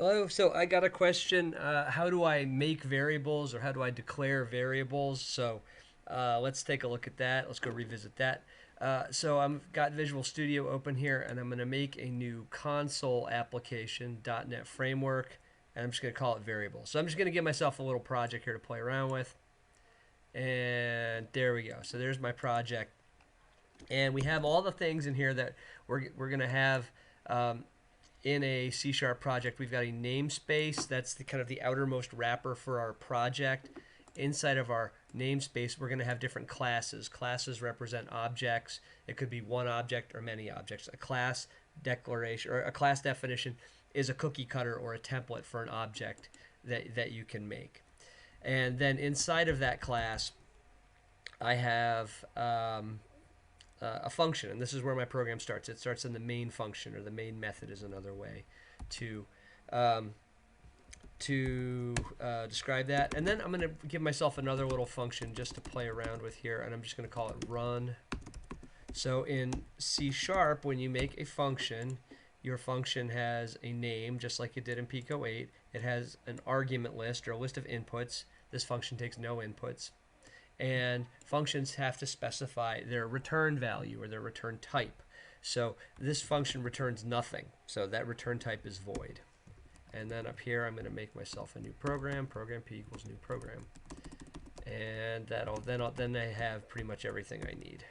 Hello, so I got a question. How do I make variables or how do I declare variables? So let's take a look at that. Let's go revisit that. So I've got Visual Studio open here and I'm going to make a new console application, .NET Framework, and I'm just going to call it variable. So I'm just going to give myself a little project here to play around with. And there we go. So there's my project. And we have all the things in here that we're going to have in a C# project. We've got a namespace. That's the kind of the outermost wrapper for our project. Inside of our namespace, we're going to have different classes. Classes represent objects. It could be one object or many objects. A class declaration or a class definition is a cookie cutter or a template for an object that you can make. And then inside of that class, I have a function, and this is where my program starts. It starts in the main function, or the main method is another way to describe that. And then I'm going to give myself another little function just to play around with here, and I'm just going to call it run. So in C#, when you make a function, your function has a name, just like it did in Pico 8. It has an argument list, or a list of inputs. This function takes no inputs. And functions have to specify their return value or their return type. So this function returns nothing, so that return type is void. And then up here I'm going to make myself a new program, program p equals new program, and then I have pretty much everything I need.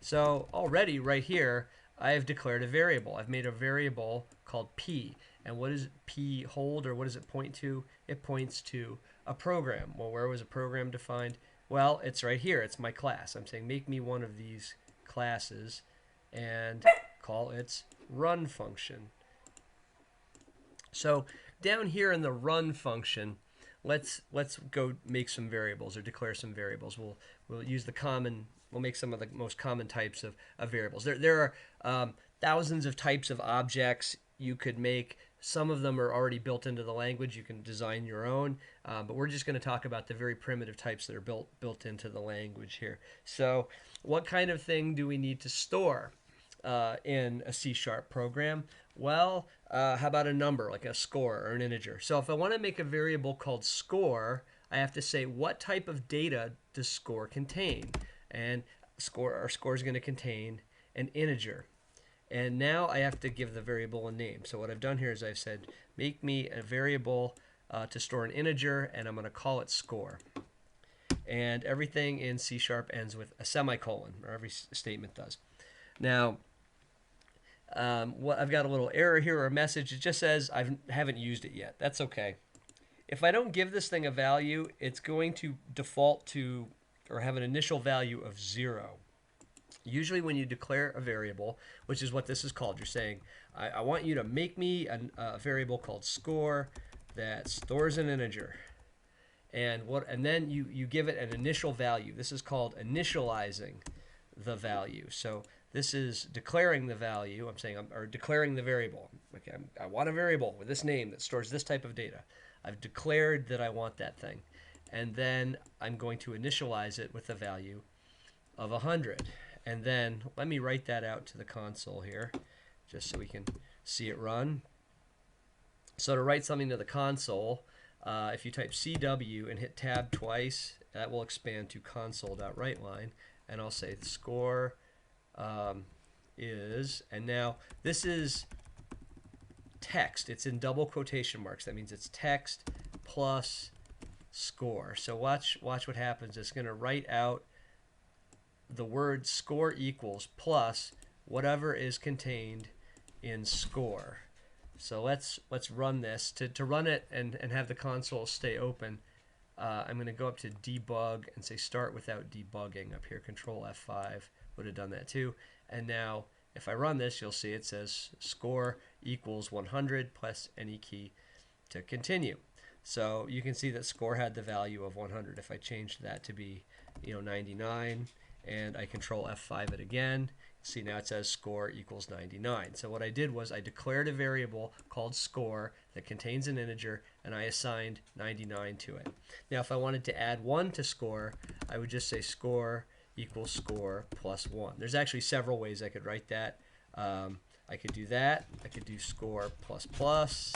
So already right here I have declared a variable. I've made a variable called p, and what does p hold, or what does it point to? It points to a program. Well, where was a program defined? Well, it's right here. It's my class. I'm saying make me one of these classes and call its run function. So down here in the run function, let's go make some variables or declare some variables. We'll use we'll make some of the most common types of variables. There are thousands of types of objects you could make. Some of them are already built into the language. You can design your own, but we're just going to talk about the very primitive types that are built into the language here. So what kind of thing do we need to store in a C# program? Well, how about a number, like a score or an integer? So if I want to make a variable called score, I have to say what type of data does score contain? And our score is going to contain an integer. And now I have to give the variable a name. So what I've done here is I've said, make me a variable to store an integer, and I'm going to call it score. And everything in C# ends with a semicolon, or every statement does. Now, I've got a little error here, or a message. It just says I haven't used it yet. That's okay. If I don't give this thing a value, it's going to default to, or have an initial value of 0. Usually when you declare a variable, which is what this is called, you're saying, I want you to make me a variable called score that stores an integer. And then you give it an initial value. This is called initializing the value. So this is declaring the value. Or declaring the variable. Okay, I want a variable with this name that stores this type of data. I've declared that I want that thing. And then I'm going to initialize it with a value of 100. And then let me write that out to the console here, just so we can see it run. So to write something to the console, if you type CW and hit tab twice, that will expand to console.writeLine. And I'll say the score is, and now this is text. It's in double quotation marks. That means it's text plus score. So watch what happens. It's going to write out the word score equals plus whatever is contained in score. So let's run this. To run it and have the console stay open, I'm going to go up to debug and say start without debugging up here. Control F5 would have done that too. And now if I run this, you'll see it says score equals 100 plus any key to continue. So you can see that score had the value of 100. If I changed that to be 99, and I control F5 it again, see now it says score equals 99. So what I did was I declared a variable called score that contains an integer, and I assigned 99 to it. Now if I wanted to add 1 to score, I would just say score equals score plus 1. There's actually several ways I could write that. I could do that. I could do score plus plus.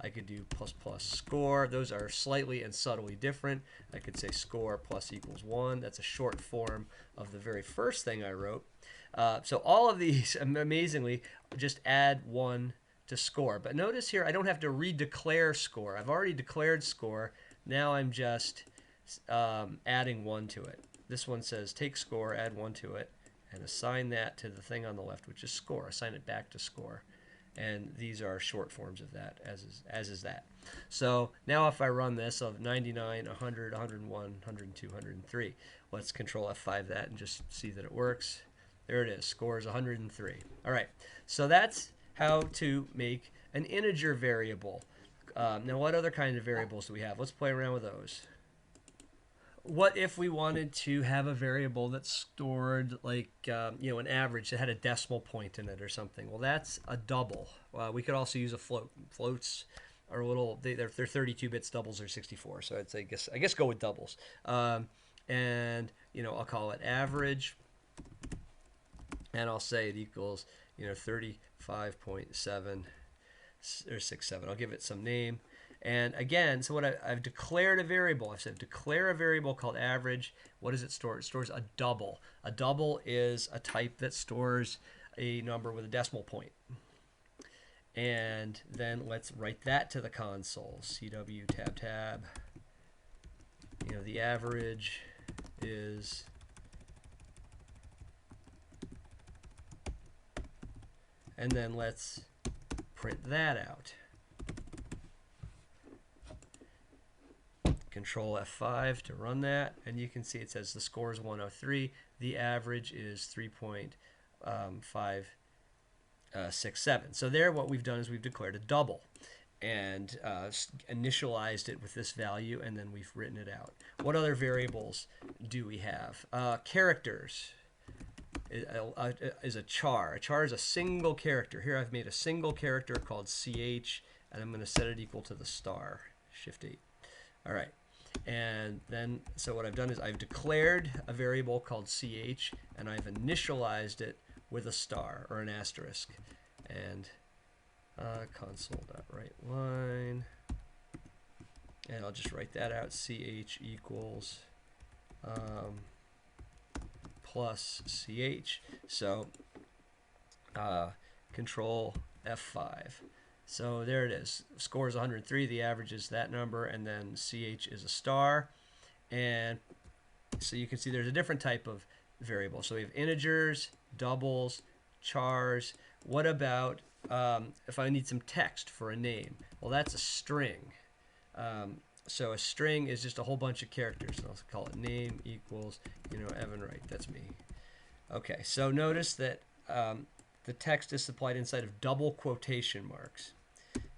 I could do plus plus score. Those are slightly and subtly different. I could say score plus equals 1. That's a short form of the very first thing I wrote. So all of these, amazingly, just add 1 to score. But notice here, I don't have to redeclare score. I've already declared score. Now I'm just adding 1 to it. This one says take score, add 1 to it, and assign that to the thing on the left, which is score. Assign it back to score. And these are short forms of that, as is that. So now if I run this of 99, 100, 101, 102, 103, let's control F5 that and just see that it works. There it is. Score is 103. All right. So that's how to make an integer variable. Now, what other kind of variables do we have? Let's play around with those. What if we wanted to have a variable that stored like an average that had a decimal point in it or something? Well, that's a double. We could also use a float. Floats are a little they're 32 bits. Doubles are 64. So I guess go with doubles. And I'll call it average, and I'll say it equals 35.7 or 67. I'll give it some name. And again, so what I've declared a variable. I've said declare a variable called average. What does it store? It stores a double. A double is a type that stores a number with a decimal point. And then let's write that to the console. CW tab tab. The average is and then let's print that out. Control F5 to run that, and you can see it says the score is 103. The average is 3.567. So there, what we've done is we've declared a double and initialized it with this value, and then we've written it out. What other variables do we have? Characters is a char. A char is a single character. Here I've made a single character called CH, and I'm going to set it equal to the star. Shift 8. All right. And then, so what I've done is I've declared a variable called CH, and I've initialized it with a star or an asterisk. And console.writeLine. And I'll just write that out. CH equals plus CH. So control F5. So there it is. Score is 103. The average is that number, and then CH is a star. And so you can see there's a different type of variable. So we have integers, doubles, chars. What about if I need some text for a name? Well, that's a string. So a string is just a whole bunch of characters. I'll call it name equals, Evan Wright. That's me. Okay, so notice that the text is supplied inside of double quotation marks.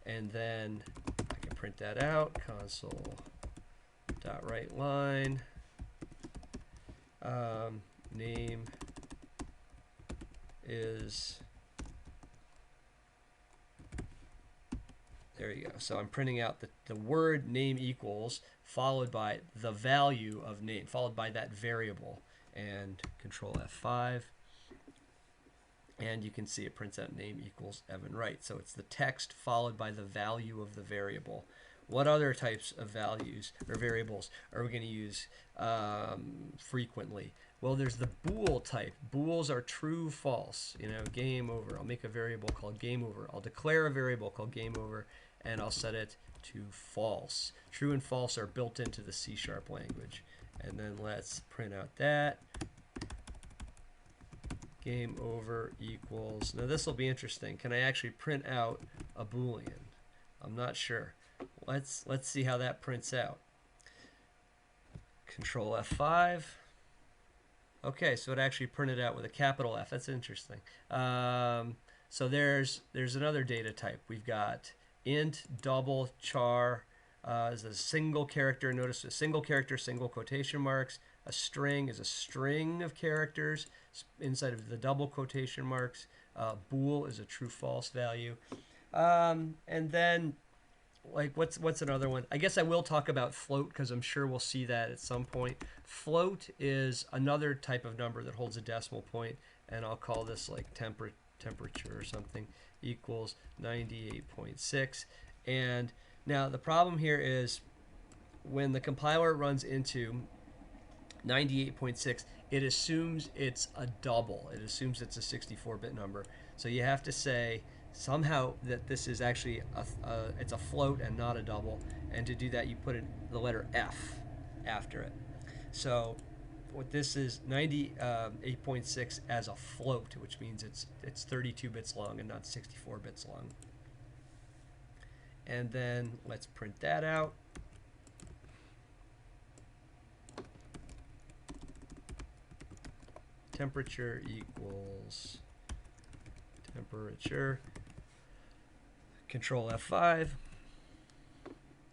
And then I can print that out, console.writeLine, name is, there you go. So I'm printing out the word name equals, followed by the value of name, followed by that variable, and control F5. And you can see it prints out name equals Evan Wright. So it's the text followed by the value of the variable. What other types of values or variables are we going to use frequently? Well, there's the bool type. Bools are true, false. Game over. I'll make a variable called game over. I'll declare a variable called game over, and I'll set it to false. True and false are built into the C# language. And then let's print out that. Game over equals, now this will be interesting. Can I actually print out a Boolean? I'm not sure. Let's see how that prints out. Control F5. Okay, so it actually printed out with a capital F. That's interesting. So there's another data type. We've got int, double, char, is a single character. Notice a single character, single quotation marks. A string is a string of characters inside of the double quotation marks. Bool is a true-false value. And then, like, what's another one? I guess I will talk about float because I'm sure we'll see that at some point. Float is another type of number that holds a decimal point, and I'll call this like temperature or something equals 98.6. And now the problem here is when the compiler runs into 98.6, it assumes it's a double. It assumes it's a 64-bit number. So you have to say somehow that this is actually it's a float and not a double. And to do that, you put the letter F after it. So what this is 98.6 as a float, which means it's 32 bits long and not 64 bits long. And then let's print that out. Temperature equals temperature. Control F5.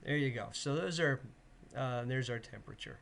There you go. So those are there's our temperature.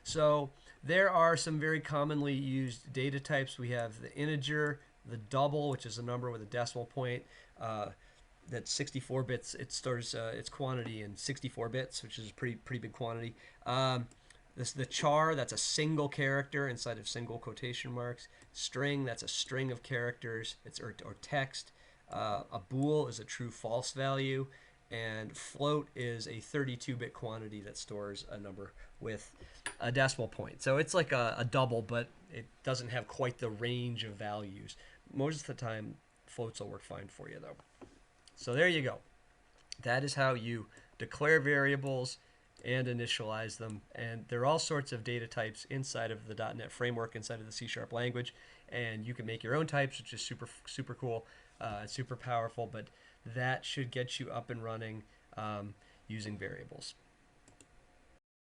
So there are some very commonly used data types. We have the integer, the double, which is a number with a decimal point. That's 64 bits. It stores its quantity in 64 bits, which is a pretty big quantity. The char, that's a single character inside of single quotation marks. String, that's a string of characters, or text. A bool is a true-false value. And float is a 32-bit quantity that stores a number with a decimal point. So it's like a double, but it doesn't have quite the range of values. Most of the time, floats will work fine for you, though. So there you go. That is how you declare variables and initialize them. And there are all sorts of data types inside of the .NET framework, inside of the C# language. And you can make your own types, which is super cool, super powerful. But that should get you up and running using variables.